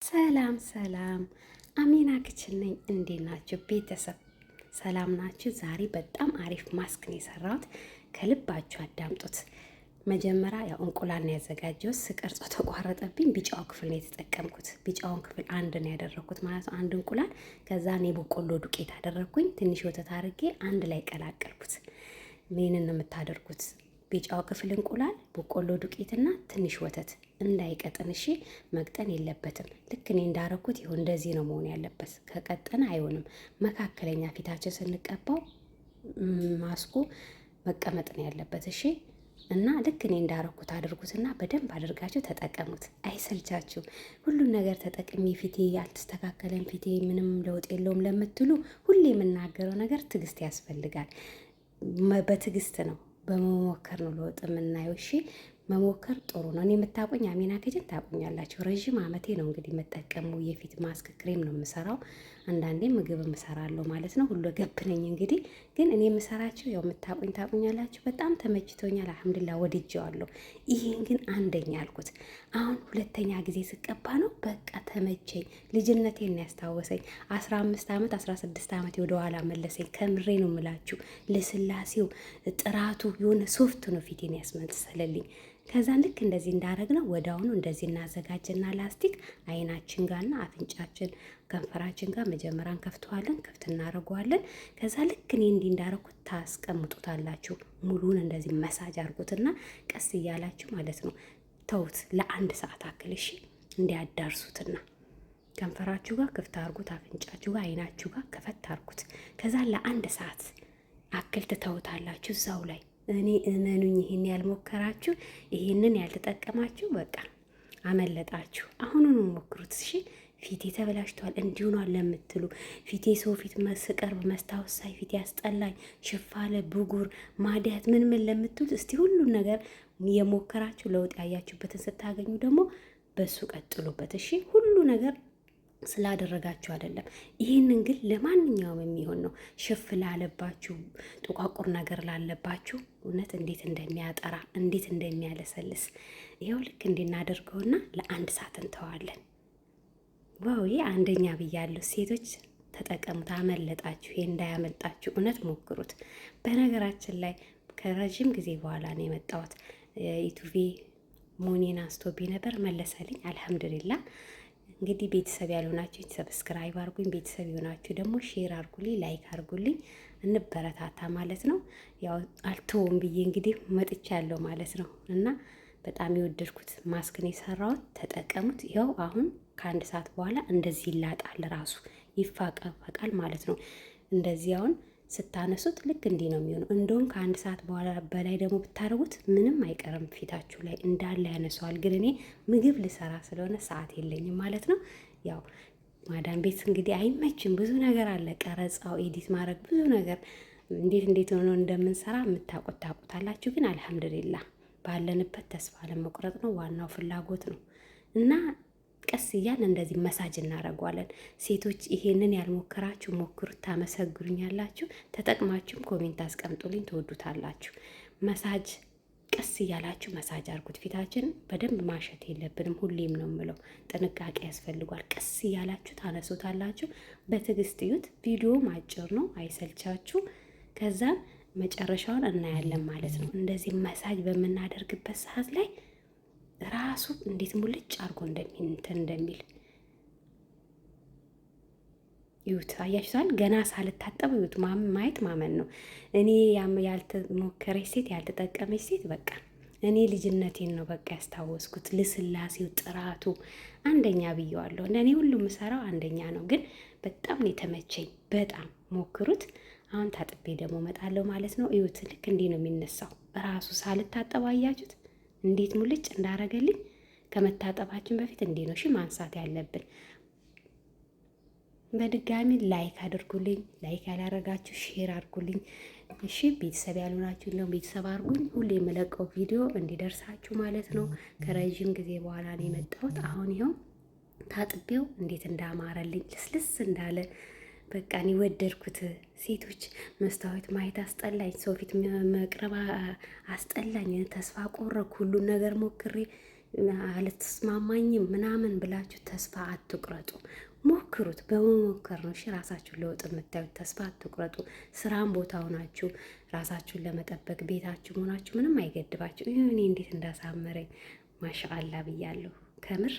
ሰላም ሰላም፣ አሚና ክችን ነኝ። እንዴት ናችሁ ቤተሰብ? ሰላም ናችሁ? ዛሬ በጣም አሪፍ ማስክ ነው የሰራሁት። ከልባችሁ አዳምጡት። መጀመሪያ ያው እንቁላል ነው ያዘጋጀሁት። ስቀርጾ ተቋረጠብኝ። ቢጫው ክፍል ነው የተጠቀምኩት። ቢጫውን ክፍል አንድ ነው ያደረኩት ማለት ነው፣ አንድ እንቁላል። ከዛ እኔ በቆሎ ዱቄት አደረኩኝ። ትንሽ ወተት አድርጌ አንድ ላይ ቀላቀልኩት። ምንን ነው የምታደርጉት? ቢጫው ክፍል እንቁላል፣ በቆሎ ዱቄትና ትንሽ ወተት እንዳይቀጥን። እሺ፣ መቅጠን የለበትም። ልክ እኔ እንዳረኩት ይሁን። እንደዚህ ነው መሆን ያለበት። ከቀጠነ አይሆንም። መካከለኛ ፊታችን ስንቀባው ማስኩ መቀመጥ ነው ያለበት። እሺ፣ እና ልክ እኔ እንዳረኩት አድርጉትና በደንብ አድርጋችሁ ተጠቀሙት። አይሰልቻችሁ። ሁሉን ነገር ተጠቅሜ ፊቴ አልተስተካከለም፣ ፊቴ ምንም ለውጥ የለውም ለምትሉ ሁሌ የምናገረው ነገር ትዕግስት ያስፈልጋል። በትዕግስት ነው፣ በመሞከር ነው ለውጥ የምናየው። እሺ፣ መሞከር ጥሩ ነው። እኔ የምታቆኝ አሚና ክችን ታቆኛላችሁ። ረዥም አመቴ ነው እንግዲህ የምጠቀመው የፊት ማስክ ክሬም ነው የምሰራው። አንዳንዴ ምግብ የምሰራለሁ ማለት ነው። ሁሉ ገብ ነኝ እንግዲህ። ግን እኔ የምሰራችሁ ያው የምታቆኝ ታቆኛላችሁ። በጣም ተመችቶኛል። አልሐምዱሊላህ ወድጄዋለሁ። ይሄን ግን አንደኛ አልኩት። አሁን ሁለተኛ ጊዜ ስቀባ ነው በቃ ተመቸኝ። ልጅነቴን ነው ያስታወሰኝ። 15 ዓመት 16 ዓመት ወደኋላ መለሰኝ። ከምሬ ነው የምላችሁ። ለስላሴው ጥራቱ የሆነ ሶፍት ነው ፊቴን ያስመሰለልኝ። ከዛ ልክ እንደዚህ እንዳረግነው ወዲያውኑ እንደዚህ እናዘጋጅና ላስቲክ አይናችን ጋርና አፍንጫችን ከንፈራችን ጋር መጀመሪያ እንከፍተዋለን። ክፍት እናደርገዋለን። ከዛ ልክ እኔ እንዲህ እንዳረኩት ታስቀምጡታላችሁ። ሙሉን እንደዚህ መሳጅ አድርጉትና ቀስ እያላችሁ ማለት ነው ተውት ለአንድ ሰዓት አክል። እሺ፣ እንዲያዳርሱትና ከንፈራችሁ ጋር ክፍት አድርጉት፣ አፍንጫችሁ ጋር አይናችሁ ጋር ከፈት አድርጉት። ከዛ ለአንድ ሰዓት አክል ትተውታላችሁ እዛው ላይ። እኔ እመኑኝ፣ ይሄን ያልሞከራችሁ ይሄንን ያልተጠቀማችሁ በቃ አመለጣችሁ። አሁኑኑ ሞክሩት። እሺ፣ ፊቴ ተበላሽቷል እንዲሆኗል ለምትሉ፣ ፊቴ ሰው ፊት ስቀርብ መስታወት ሳይ ፊቴ ያስጠላኝ፣ ሽፋለ፣ ብጉር፣ ማዲያት ምን ለምትሉ እስቲ ሁሉን ነገር የሞከራችሁ ለውጥ ያያችሁበትን ስታገኙ ደግሞ በሱ ቀጥሉበት። እሺ፣ ሁሉ ነገር ስላደረጋችሁ አይደለም። ይህንን ግን ለማንኛውም የሚሆን ነው። ሽፍ ላለባችሁ፣ ጥቋቁር ነገር ላለባችሁ እውነት እንዴት እንደሚያጠራ እንዴት እንደሚያለሰልስ ይኸው ልክ እንድናደርገውና ለአንድ ሰዓት እንተዋለን። ዋው! ይህ አንደኛ ብያለሁ። ሴቶች ተጠቀሙት። አመለጣችሁ። ይሄ እንዳያመልጣችሁ። እውነት ሞክሩት። በነገራችን ላይ ከረዥም ጊዜ በኋላ ነው የመጣሁት። ዩቱቤ ሞኔን አንስቶብኝ ነበር፣ መለሰልኝ። አልሐምዱሊላ። እንግዲህ ቤተሰብ ያልሆናችሁ ሰብስክራይብ አርጉኝ፣ ቤተሰብ የሆናችሁ ደግሞ ሼር አርጉልኝ፣ ላይክ አርጉልኝ፣ እንበረታታ ማለት ነው። ያው አልተውም ብዬ እንግዲህ መጥቻለሁ ማለት ነው። እና በጣም የወደድኩት ማስክን የሰራሁት ተጠቀሙት። ይኸው አሁን ከአንድ ሰዓት በኋላ እንደዚህ ይላጣል፣ ራሱ ይፋቃል ማለት ነው። እንደዚህ አሁን ስታነሱት ልክ እንዲህ ነው የሚሆነው። እንደውም ከአንድ ሰዓት በኋላ በላይ ደግሞ ብታደርጉት ምንም አይቀርም ፊታችሁ ላይ እንዳለ ያነሰዋል። ግን እኔ ምግብ ልሰራ ስለሆነ ሰዓት የለኝም ማለት ነው። ያው ማዳም ቤት እንግዲህ አይመችም፣ ብዙ ነገር አለ፣ ቀረጻው፣ ኤዲት ማድረግ፣ ብዙ ነገር እንዴት ሆኖ እንደምንሰራ የምታውቁት ታውቁታላችሁ። ግን አልሐምዱሊላህ ባለንበት ተስፋ ለመቁረጥ ነው፣ ዋናው ፍላጎት ነው። እና ቀስ እያልን እንደዚህ መሳጅ እናደርገዋለን። ሴቶች ይሄንን ያልሞከራችሁ ሞክሩት፣ ታመሰግሩኛላችሁ። ተጠቅማችሁም ኮሜንት አስቀምጡልኝ፣ ትወዱታላችሁ። መሳጅ ቀስ እያላችሁ መሳጅ አድርጉት። ፊታችን በደንብ ማሸት የለብንም፣ ሁሌም ነው የምለው፣ ጥንቃቄ ያስፈልጓል። ቀስ እያላችሁ ታነሱታላችሁ። በትዕግስት እዩት። ቪዲዮም አጭር ነው፣ አይሰልቻችሁ። ከዛም መጨረሻውን እናያለን ማለት ነው። እንደዚህ መሳጅ በምናደርግበት ሰዓት ላይ ራሱ እንዴት ሙልጭ አድርጎ እንደሚል ይዩት። አያችኋል? ገና ሳልታጠብ ይዩት። ማየት ማመን ነው። እኔ ያልተሞከረች ሴት ያልተጠቀመች ሴት በቃ እኔ ልጅነቴን ነው በቃ ያስታወስኩት። ልስላሴው፣ ጥራቱ አንደኛ ብየዋለሁ። እኔ ሁሉም የምሰራው አንደኛ ነው። ግን በጣም የተመቸኝ፣ በጣም ሞክሩት። አሁን ታጥቤ ደግሞ እመጣለሁ ማለት ነው። እዩት። ልክ እንዲህ ነው የሚነሳው ራሱ ሳልታጠብ። አያችሁት እንዴት ሙልጭ እንዳረገልኝ። ከመታጠባችን በፊት እንዲህ ነው እሺ ማንሳት ያለብን። በድጋሚ ላይክ አድርጉልኝ፣ ላይክ ያላረጋችሁ ሼር አድርጉልኝ። እሺ ቤተሰብ ያልሆናችሁ እንደው ቤተሰብ አድርጉኝ። ሁሌ የምለቀው ቪዲዮ እንዲደርሳችሁ ማለት ነው። ከረዥም ጊዜ በኋላ ነው የመጣሁት። አሁን ይኸው ታጥቤው እንዴት እንዳማረልኝ ልስልስ እንዳለ በቃ እኔ ወደድኩት። ሴቶች መስታወት ማየት አስጠላኝ፣ ሰው ፊት መቅረብ አስጠላኝ፣ ተስፋ ቆረኩ። ሁሉን ነገር ሞክሬ አልተስማማኝም ምናምን ብላችሁ ተስፋ አትቁረጡ። ሞክሩት። በመሞከር ነው እሺ ራሳችሁን ለውጥ የምታዩት። ተስፋ አትቁረጡ። ስራን ቦታ ሆናችሁ ራሳችሁን ለመጠበቅ ቤታችሁ ሆናችሁ ምንም አይገድባችሁ። እኔ እንዴት እንዳሳመረኝ ማሻአላ ብያለሁ። ከምር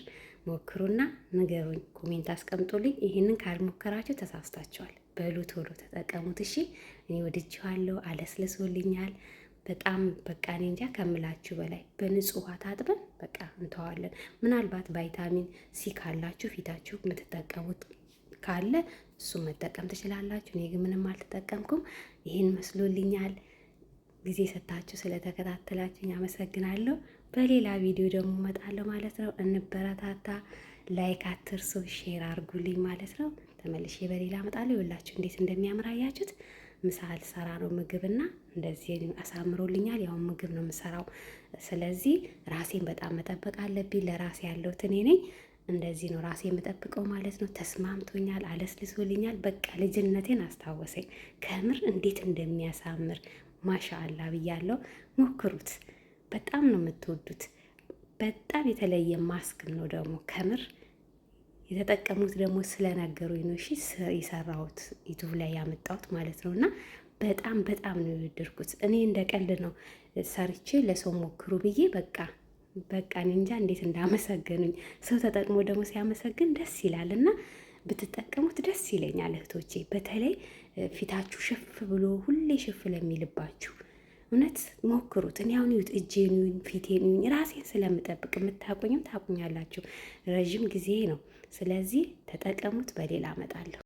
ሞክሩና ንገሩኝ፣ ኮሜንት አስቀምጡልኝ። ይህንን ካልሞከራችሁ ተሳስታችኋል። በሉ ቶሎ ተጠቀሙት እሺ። እኔ ወድጄዋለሁ፣ አለስልሶልኛል በጣም በቃ እኔ እንጃ ከምላችሁ በላይ። በንጹህ ውሃ ታጥበን በቃ እንተዋለን። ምናልባት ቫይታሚን ሲ ካላችሁ ፊታችሁ የምትጠቀሙት ካለ እሱን መጠቀም ትችላላችሁ። እኔ ግን ምንም አልተጠቀምኩም። ይህን መስሎልኛል። ጊዜ ሰጣችሁ ስለተከታተላችሁኝ አመሰግናለሁ። በሌላ ቪዲዮ ደግሞ እመጣለሁ ማለት ነው። እንበረታታ። ላይክ አትርሱ፣ ሼር አድርጉልኝ ማለት ነው። ተመልሼ በሌላ እመጣለሁ። ይኸውላችሁ እንዴት እንደሚያምር አያችሁት? ምሳ ልሰራ ነው ምግብና እንደዚህ አሳምሮልኛል። ያው ምግብ ነው የምሰራው። ስለዚህ ራሴን በጣም መጠበቅ አለብኝ። ለራሴ ያለሁት እኔ ነኝ። እንደዚህ ነው ራሴ የምጠብቀው ማለት ነው። ተስማምቶኛል፣ አለስልሶልኛል። በቃ ልጅነቴን አስታወሰኝ። ከምር እንዴት እንደሚያሳምር ማሻአላ ብያለሁ። ሞክሩት። በጣም ነው የምትወዱት። በጣም የተለየ ማስክ ነው ደግሞ ከምር የተጠቀሙት ደግሞ ስለነገሩኝ ነው። እሺ የሰራሁት ዩቱብ ላይ ያመጣሁት ማለት ነው። እና በጣም በጣም ነው የወደድኩት። እኔ እንደ ቀልድ ነው ሰርቼ ለሰው ሞክሩ ብዬ በቃ እኔ እንጃ እንዴት እንዳመሰገኑኝ። ሰው ተጠቅሞ ደግሞ ሲያመሰግን ደስ ይላል። እና ብትጠቀሙት ደስ ይለኛል እህቶቼ። በተለይ ፊታችሁ ሽፍ ብሎ ሁሌ ሽፍ ለሚልባችሁ እውነት ሞክሩት። እኔ አሁን ይሁት እጄን ፊቴን ራሴን ስለምጠብቅ የምታቆኝም ታቁኛላችሁ። ረዥም ጊዜ ነው። ስለዚህ ተጠቀሙት። በሌላ እመጣለሁ።